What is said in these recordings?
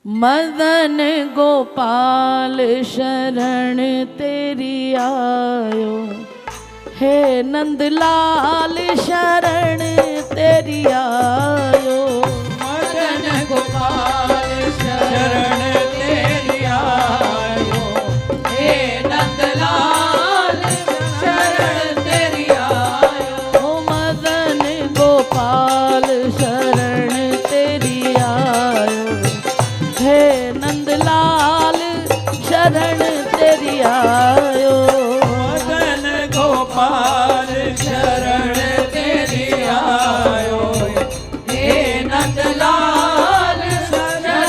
मदन गोपाल शरण तेरी आयो, हे नंदलाल शरण तेरी आयो। मदन गोपाल शरण तेरी आयो, हे नंदलाल शरण तेरी आयो। ओ मदन गोपाल शरण तेरी आयो, हे नंदलाल शरण तेरी आयो। मदन गोपाल शरण तेरी आयो, हे नंदलाल शरण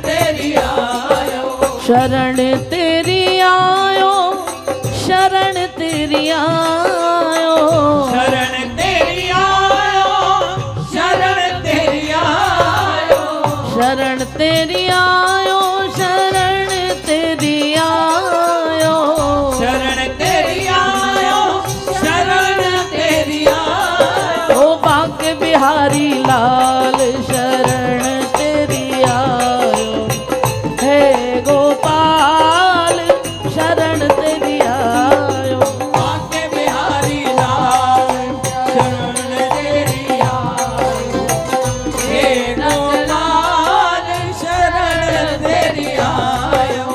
तेरी आयो। शरण तेरी आयो, शरण तेरी आयो, शरण तेरी आयो, शरण तेरी आयो। शरण तेरी आयो, शरण तेरी आयो। शरण तेरी आयो, शरण तेरी आयो। ओ बांके बिहारी लाल शरण तेरी आयो, हे गोपाल शरण तेरी आयो। बांके बिहारी लाल शरण तेरी आयो, हे नंदलाल शरण तेरी आयो।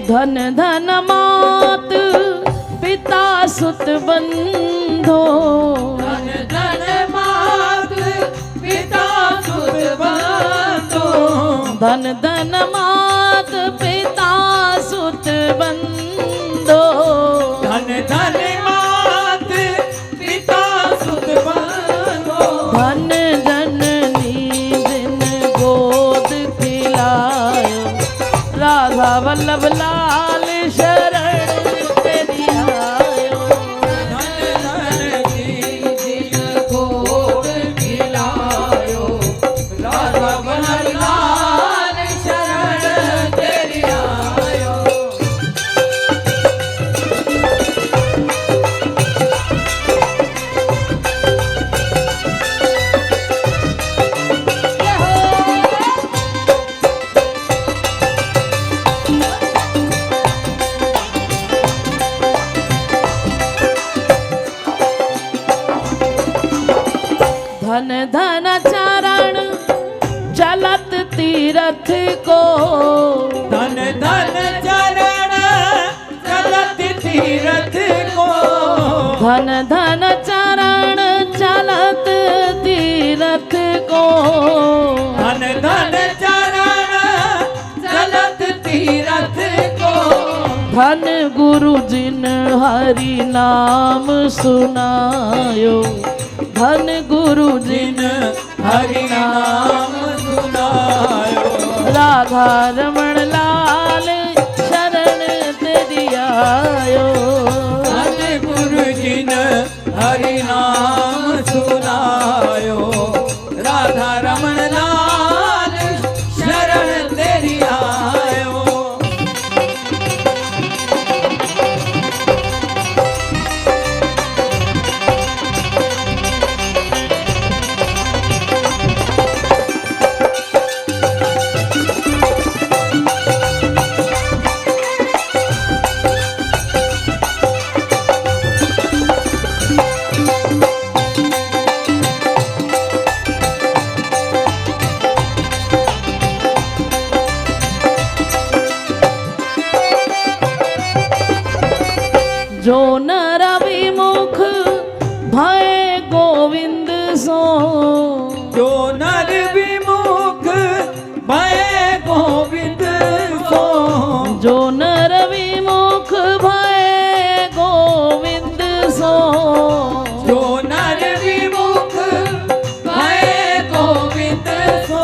धन धन मात पिता सुत बंधो, धन धन मात पिता सुत बंधो। धन धन मात पिता सुत बंधो। धन धन मात पिता सुत बंधो। धन जननी दिन गोद खिलायो, राधा वल्लभ लाल शरण तेरी आयो। धन धन की दिन गोद खिलायो, राधा वल्लभ लाल शरण तेरी आयो। धन धन चरण चलत तीरथ को, धन धन चरण चलत तीरथ को। धन धन चरण चलत तीरथ को। धन धन चरण चलत तीरथ को। धन गुरु जिन हरि नाम सुनायो, धन गुरु जिन हरि नाम सुनायो, राधा रमण लाल शरण तेरी आयो। धन गुरु जिन हरि नाम सुनायो, राधा रमण लाल शरण तेरी आयो। जो नर विमुख भय गोविंद सो, जो नर विमुख भय गोविंद सो। जो नर विमुख भय गोविंद सो। जो नर विमुख भय गोविंद सो।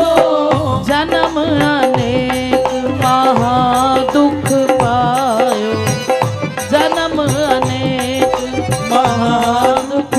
जन्म अनेक महा दुख पायो, जन्म अनेक महा दुख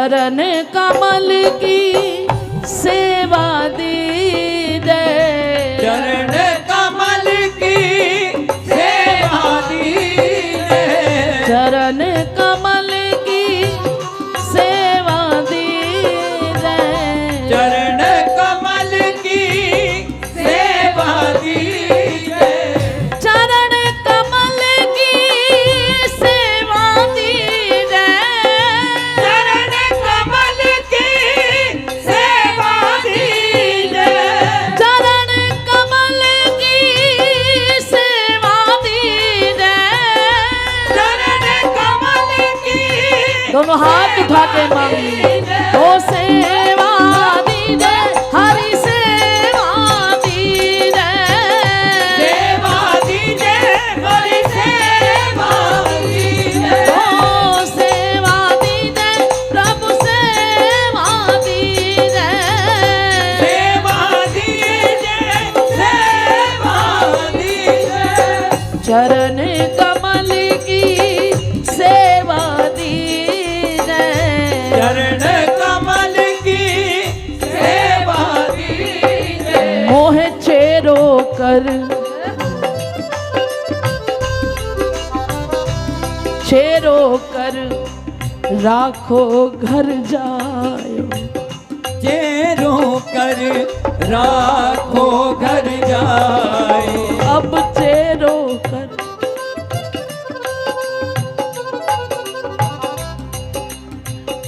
चरण कमल की सेवा दीजिए, चरण कमल की सेवा दीजिए, चरण कमल की सेवा दीजिए, चरण कमल की सेवा दीजिए, चरण कमल की सेवा दीजिए, चरण कमल की सेवा दीजिए, चरण कमल की सेवा दीजिए। चरण कमल की दोनों हाथ उठा के मांगिए, ओ सेवा दीजिए, हरि सेवा दीजिए, सेवा दीजिए, हरि सेवा दीजिए, ओ सेवा दीजिए, प्रभु सेवा दीजिए, सेवा दीजिए, सेवा दीजिए, चरण कमल की सेवा दीजिए, चरण कमल की सेवा दीजिए, मोह चेरो कर चेरो कर राखो घर जायो, चेरो कर राखो घर जाए, अब चेरो कर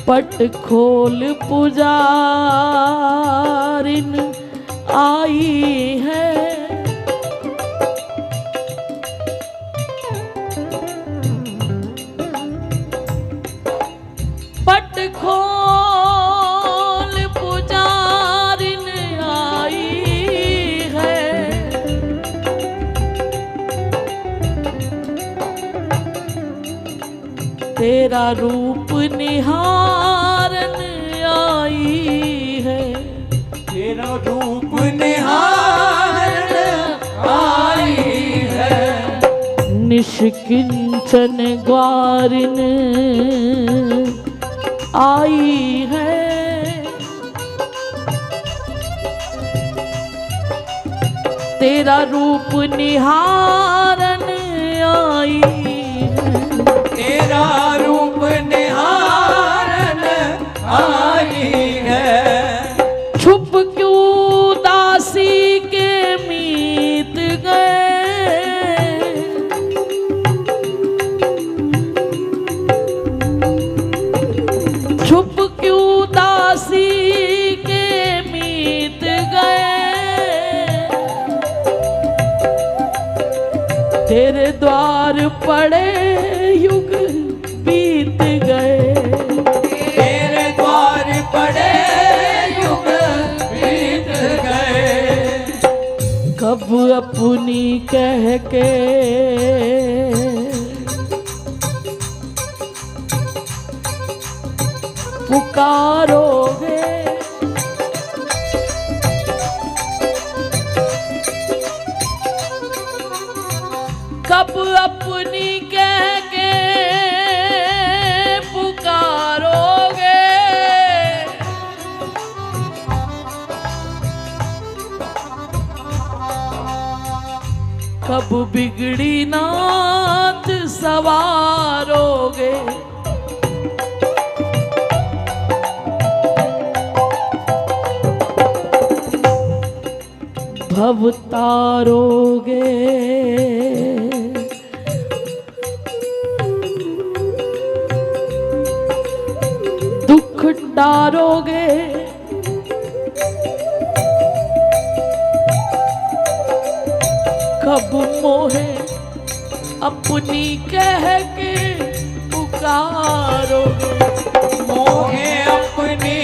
पट खोल पुजारिन आई है, पट खोल पुजारिन आई है, तेरा रूप निहारन आई है, तेरा रूप निहारन आई है, निष्किंचन ग्वारिन आई है, तेरा रूप निहारन आई है, तेरा रूप निहारन आई है, छुप क्यों दासी के मीत गए, छुप क्यों दासी के मीत गए, तेरे द्वार पड़े युग बीत गए, तेरे द्वार पड़े युग बीत गए, कब अपनी कह के पुकारोगे, कब अपनी कह के पुकारोगे, कब बिगड़ी नात सवारोगे, भव तारोगे, दुख डारोगे, कब मोहे अपनी कह के पुकारोगे, मोहे अपनी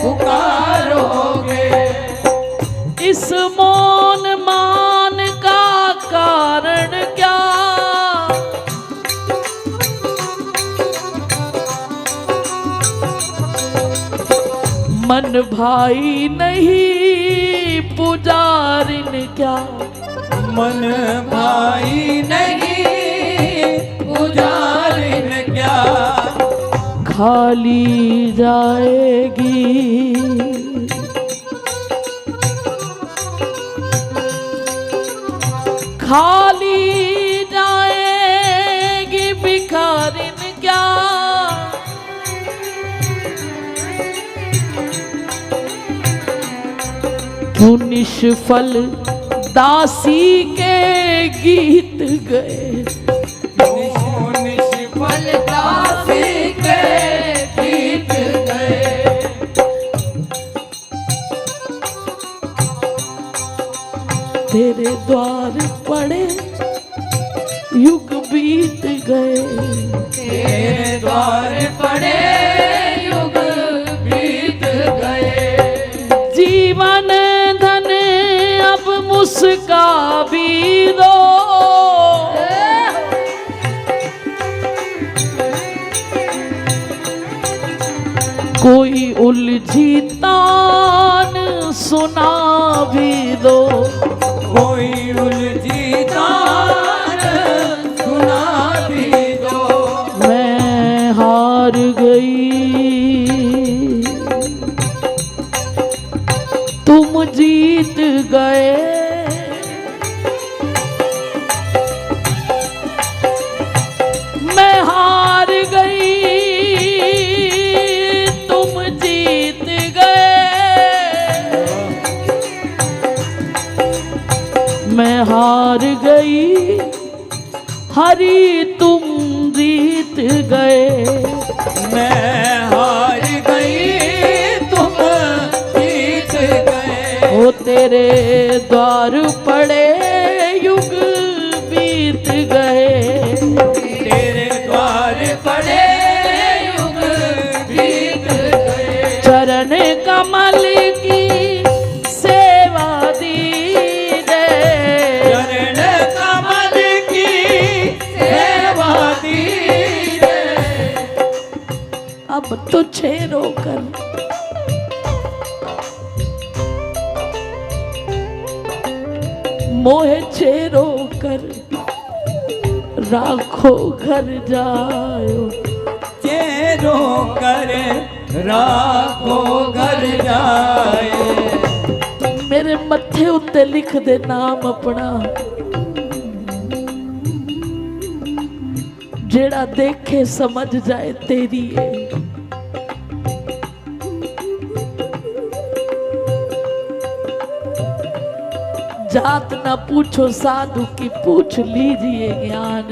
पुकारोगे, इस मौन मान का कारण क्या, मन भाई नहीं पुजारिन क्या, मन भाई नहीं पुजारिन क्या, खाली जाएगी। खाली जाएगी भिखारिन क्या, क्यों निष्फल दासी के गीत गए। निष्फल दासी के गीत गए। तेरे द्वार पड़े युग बीत गए। तेरे द्वार पड़े युग बीत गए। जीवन धन अब मुस्का भी दो, कोई उलझी तान सुना भी दो। कोई उलझी तान सुना भी दो। मैं हार गई तुम जीत गए। मैं हार गई तुम जीत गए। मैं हार गई हरी तुम जीत गए। मैं हार गई तुम जीत गए। ओ तेरे द्वार पड़े युग बीत गए। तेरे द्वार पड़े युग बीत गए। चरण कमल की सेवा दीजिए। चरण कमल की सेवा दीजिए। अब तुझे रोकर मोहे छेरो कर राखो घर जायो। चेरो कर राखो घर जाए। मेरे मत्थे उत्ते लिख दे नाम अपना, जेड़ा देखे समझ जाए तेरी है। जात न पूछो साधु की पूछ लीजिए ज्ञान।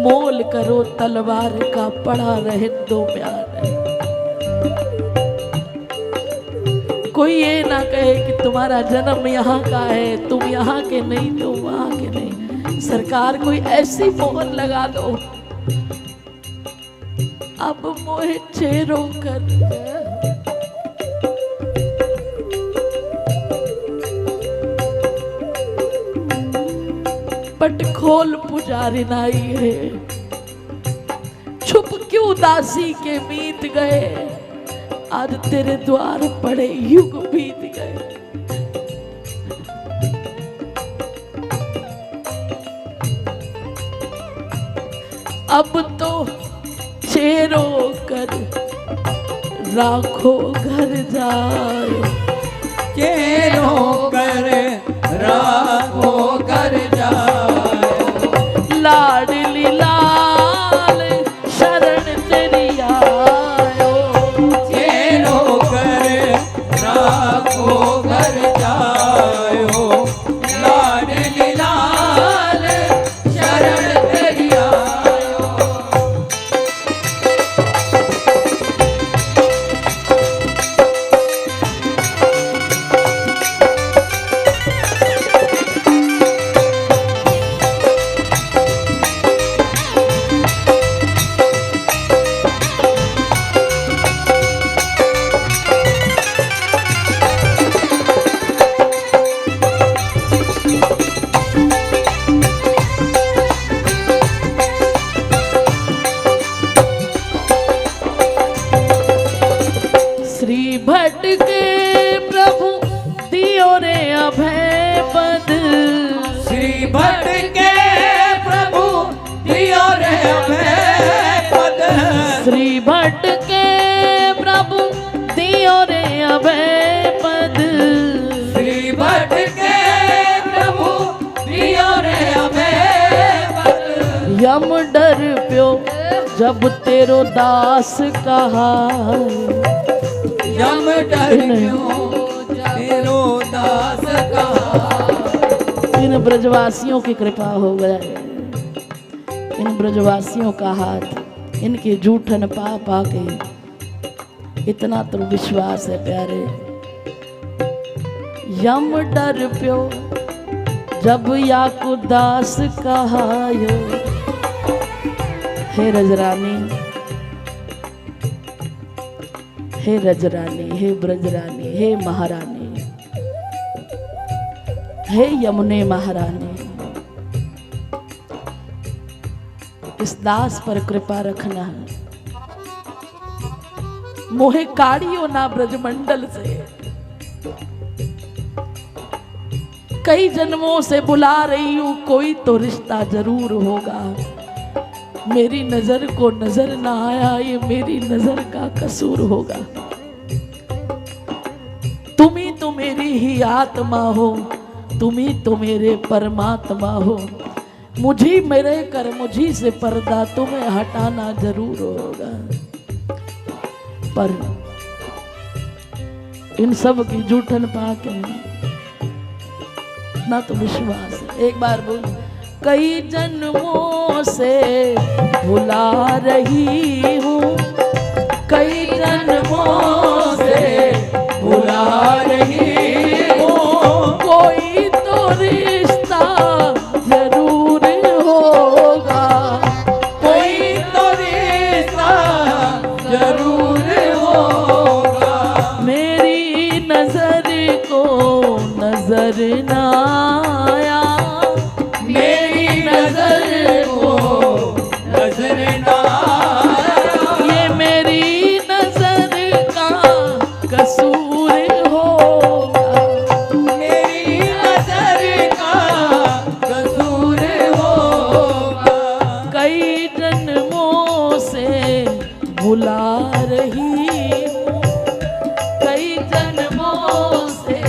मोल करो तलवार का पड़ा रहे दो म्यान। कोई ये ना कहे कि तुम्हारा जन्म यहाँ का है, तुम यहाँ के नहीं, तुम वहाँ के नहीं। सरकार कोई ऐसी मोहर लगा दो, अब मोहे छेरो कर। पट खोल पुजारी नाई है, छुप क्यों दासी के मीत गए। आज तेरे द्वार पड़े युग बीत गए। अब तो छेरो कर राखो घर जाओ। चेरो कर राखो घर जाए। लाडली लाल शरण तेरी आयो। चेरो कर राखो घर जायो। लाडली लाल शरण तेरी आयो। भट के प्रभु दियो रे अभय पद। श्री भट के प्रभु दियो रे अभय पद। यम डर प्यो जब तेरो दास कहायो। यम डर क्यों तेरो दास कहायो। इन ब्रजवासियों की कृपा हो गया है, इन ब्रजवासियों का हाथ इनके जूठन पा पा के इतना तो विश्वास है प्यारे। यम डर प्यो जब याकु दास कहायो। हे रजरानी, हे रजरानी, हे ब्रजरानी, हे महारानी, हे यमुने महारानी, इस दास पर कृपा रखना। मोहे काढ़ियो ना ब्रजमंडल से, कई जन्मों से बुला रही हूं, कोई तो रिश्ता जरूर होगा। मेरी नजर को नजर ना आया, ये मेरी नजर का कसूर होगा। तुम ही तो मेरी ही आत्मा हो, तुम ही तो मेरे परमात्मा हो। मुझी मेरे कर मुझी से पर्दा तुम्हें हटाना जरूर होगा। पर इन सब की जूठन पाके ना तो विश्वास है। एक बार बोल, कई जन्मों से भुला रही हूँ, कई जन्मों से भुला रही हूँ, कोई तो रिश्ता जरूर होगा, कोई तो रिश्ता जरूर होगा। मेरी नजर को नजर ना आया, मेरी नजर को नजर ना आया, ये मेरी नजर का कसूर होगा, मेरी नजर का कसूर होगा। कई जन्मों से भुला रही हूँ, कई जन्मों से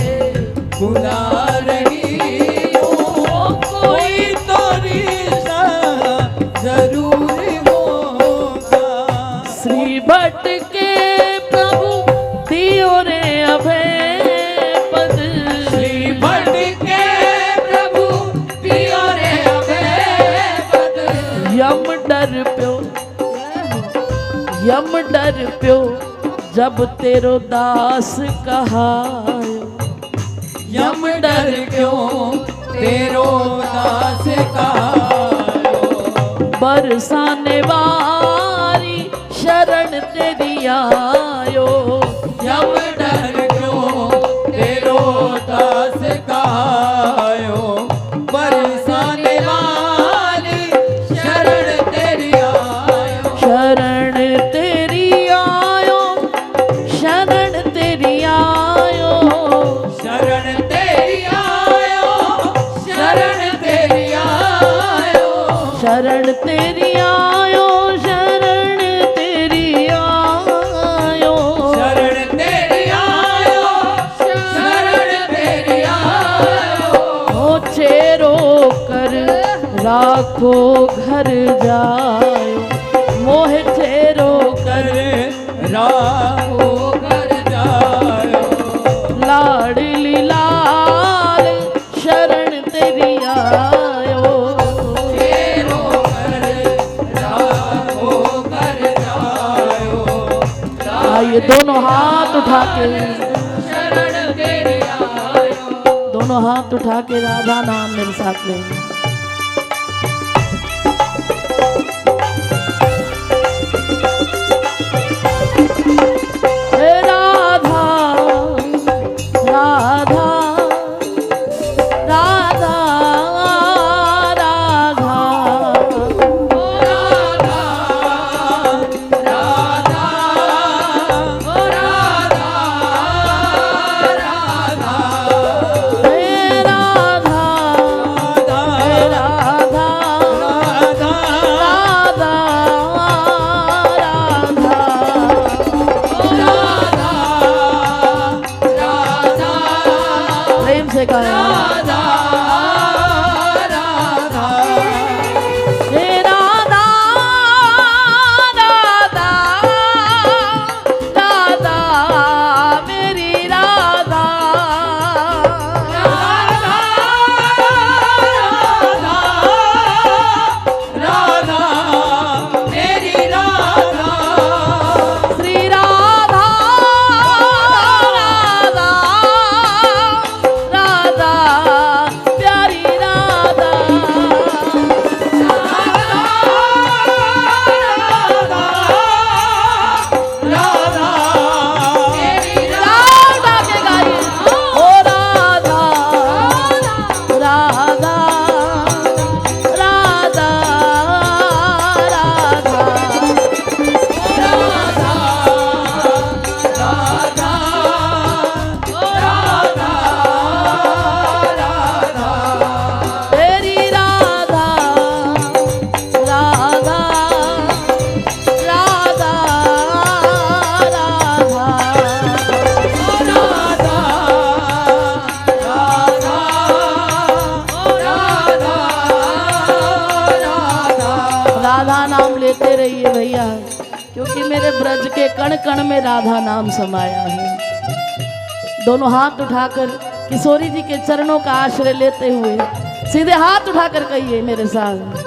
भुला रही हूँ, कोई तो रिश्ता जरूर होगा। श्री भट्ट के प्रभु दियो रे अभय पद, श्री भट्ट के प्रभु दियो रे अभय पद। यम डर प्यो, यम डर प्यो जब तेरो दास कहायो। यम डर क्यों तेरो दास कहायो। बरसाने वारी शरण तेरी आयो। यम डर क्यों तेरो दास कहायो। बरसाने वाली शरण तेरी आयो। शरण तेरी आयो, शरण तेरी आयो, शरण तेरी आयो, शरण तेरी आयो, शरण तेरी आयो, शरण तेरी आयो, शरण तेरी आयो, शरण तेरी आयो। ओ चेरो कर राखो घर जायो, मोह चेरो कर राहो घर जायो। लाडली लाल शरण तेरी आयो। तेरो घर राहो घर जायो। आइए दोनों हाथ उठा के, शरण तेरी आयो। दोनों हाथ उठा के राधा नाम मेरे साथ लेंगे। हे राधा राधा राधा राधा, ओ राधा राधा ओ राधा राधा। हे राधा हे राधा राधा राधा राधा, राधा प्रेम से कहा राधा राधा। हे राधा लेते रहिए भैया, क्योंकि मेरे ब्रज के कण कण में राधा नाम समाया है। दोनों हाथ उठाकर किशोरी जी के चरणों का आश्रय लेते हुए सीधे हाथ उठाकर कहिए मेरे साथ,